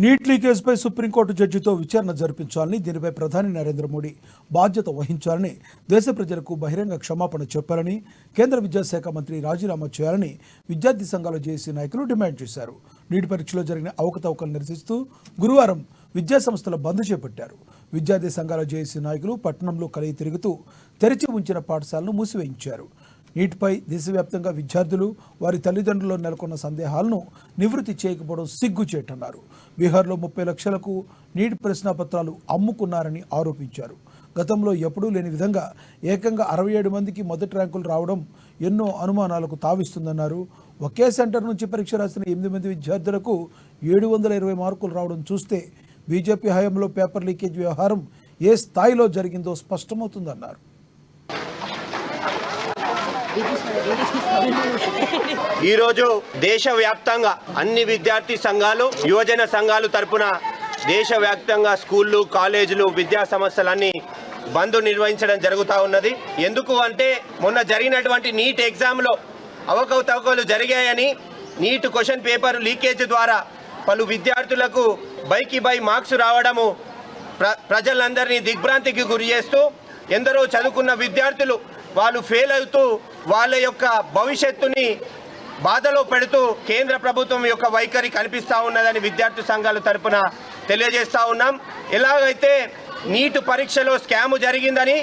Neat లీకేజ్పై supreme court జడ్జితో విచారణ జరిపించాలని, దీనిపై ప్రధాని నరేంద్ర మోడీ బాధ్యత వహించాలని, దేశ ప్రజలకు బహిరంగ క్షమాపణ చెప్పాలని, కేంద్ర విద్యాశాఖ మంత్రి రాజీనామా చేయాలని విద్యార్థి సంఘాల జేఏసీ నాయకులు డిమాండ్ చేశారు. నీట్ పరీక్షలో జరిగిన అవకతవకలు నిరసిస్తూ గురువారం విద్యాసంస్థల బంద్ చేపట్టారు. విద్యార్థి సంఘాల జేఏసీ నాయకులు పట్టణంలో కలిగి తిరుగుతూ తెరిచి ఉంచిన పాఠశాలను మూసివేయించారు. నీటిపై దేశవ్యాప్తంగా విద్యార్థులు వారి తల్లిదండ్రుల్లో నెలకొన్న సందేహాలను నివృత్తి చేయకపోవడం సిగ్గుచేటన్నారు. బీహార్లో 30 లక్షలకు నీట్ ప్రశ్నాపత్రాలు అమ్ముకున్నారని ఆరోపించారు. గతంలో ఎప్పుడూ లేని విధంగా ఏకంగా 67 మందికి మొదటి ర్యాంకులు రావడం ఎన్నో అనుమానాలకు తావిస్తుందన్నారు. ఒకే సెంటర్ నుంచి పరీక్ష రాసిన 8 మంది విద్యార్థులకు 720 మార్కులు రావడం చూస్తే బీజేపీ హయాంలో పేపర్ లీకేజ్ వ్యవహారం ఏ స్థాయిలో జరిగిందో స్పష్టమవుతుందన్నారు. ఈరోజు దేశవ్యాప్తంగా అన్ని విద్యార్థి సంఘాలు, యువజన సంఘాలు తరపున దేశవ్యాప్తంగా స్కూళ్ళు, కాలేజీలు, విద్యా సంస్థలన్నీ బంద్ నిర్వహించడం జరుగుతూ ఉన్నది. ఎందుకు అంటే మొన్న జరిగినటువంటి నీట్ ఎగ్జామ్లో అవకతవకలు జరిగాయని, నీట్ క్వశ్చన్ పేపర్ లీకేజ్ ద్వారా పలు విద్యార్థులకు బైకి మార్క్స్ రావడము ప్రజలందరినీ దిగ్భ్రాంతికి గురి చేస్తూ, ఎందరో చదువుకున్న విద్యార్థులు వాళ్ళు ఫెయిల్ అవుతూ వాళ్ళ యొక్క భవిష్యత్తుని బాధలో పెడుతూ కేంద్ర ప్రభుత్వం యొక్క వైఖరి కనిపిస్తూ ఉన్నదని విద్యార్థి సంఘాల తరపున తెలియజేస్తూ ఉన్నాం. ఎలాగైతే నీటు పరీక్షలో స్కాము జరిగిందని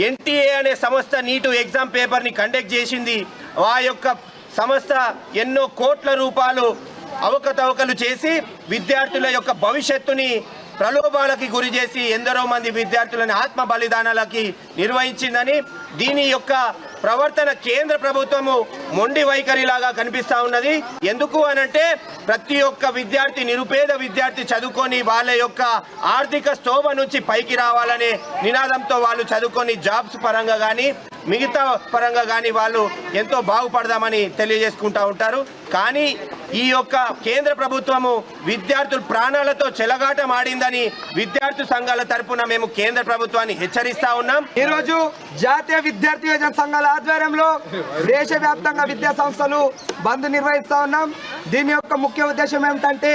ఎన్టీఏ అనే సంస్థ నీటు ఎగ్జామ్ పేపర్ని కండక్ట్ చేసింది, ఆ యొక్క సంస్థ ఎన్నో కోట్ల రూపాయలు అవకతవకలు చేసి విద్యార్థుల యొక్క భవిష్యత్తుని ప్రలోభాలకి గురి చేసి ఎందరో మంది విద్యార్థులని ఆత్మ బలిదానాలకి నిర్వహించిందని, దీని యొక్క ప్రవర్తన కేంద్ర ప్రభుత్వము మొండి వైఖరిలాగా కనిపిస్తూ ఉన్నది. ఎందుకు అనంటే ప్రతి ఒక్క విద్యార్థి, నిరుపేద విద్యార్థి చదువుకొని వాళ్ళ యొక్క ఆర్థిక స్తోమ నుంచి పైకి రావాలనే నినాదంతో వాళ్ళు చదువుకొని జాబ్స్ పరంగా కానీ మిగతా పరంగా కానీ వాళ్ళు ఎంతో బాగుపడదామని తెలియజేసుకుంటూ ఉంటారు. కానీ ఈ యొక్క కేంద్ర ప్రభుత్వము విద్యార్థుల ప్రాణాలతో చెలగాటం ఆడిందని విద్యార్థి సంఘాల తరపున మేము కేంద్ర ప్రభుత్వాన్ని హెచ్చరిస్తా ఉన్నాం. ఈరోజు జాతీయ విద్యార్థి యోజన సంఘాల ఆధ్వర్యంలో దేశవ్యాప్తంగా విద్యా సంస్థలు బంద్ నిర్వహిస్తా ఉన్నాం. దీని యొక్క ముఖ్య ఉద్దేశం ఏమిటంటే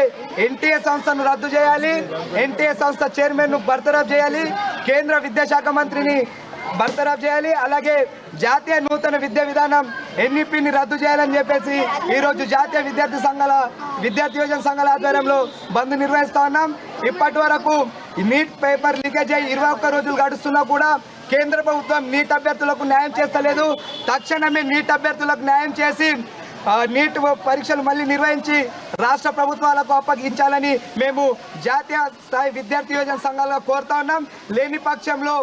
ఎన్టీఏ సంస్థను రద్దు చేయాలి, ఎన్టీఏ సంస్థ చైర్మన్ ను బర్తరఫ్ చేయాలి, కేంద్ర విద్యాశాఖ మంత్రిని బర్తరఫ్ చేయాలి, అలాగే జాతీయ నూతన విద్యా విధానం ఎన్ఈపిని రద్దు చేయాలని చెప్పేసి ఈరోజు జాతీయ విద్యార్థి యోజన సంఘాల ఆధ్వర్యంలో బంద్ నిర్వహిస్తా ఉన్నాం. ఇప్పటి వరకు నీట్ పేపర్ లీకేజ్ అయ్యి 21 రోజులు గడుస్తున్నా కూడా కేంద్ర ప్రభుత్వం నీట్ అభ్యర్థులకు న్యాయం చేస్తలేదు. తక్షణమే నీట్ అభ్యర్థులకు న్యాయం చేసి నీట్ పరీక్షలు మళ్ళీ నిర్వహించి రాష్ట్ర ప్రభుత్వాలకు అప్పగించాలని మేము జాతీయ స్థాయి విద్యార్థి యోజన సంఘాలుగా కోరుతా ఉన్నాం. లేని పక్షంలో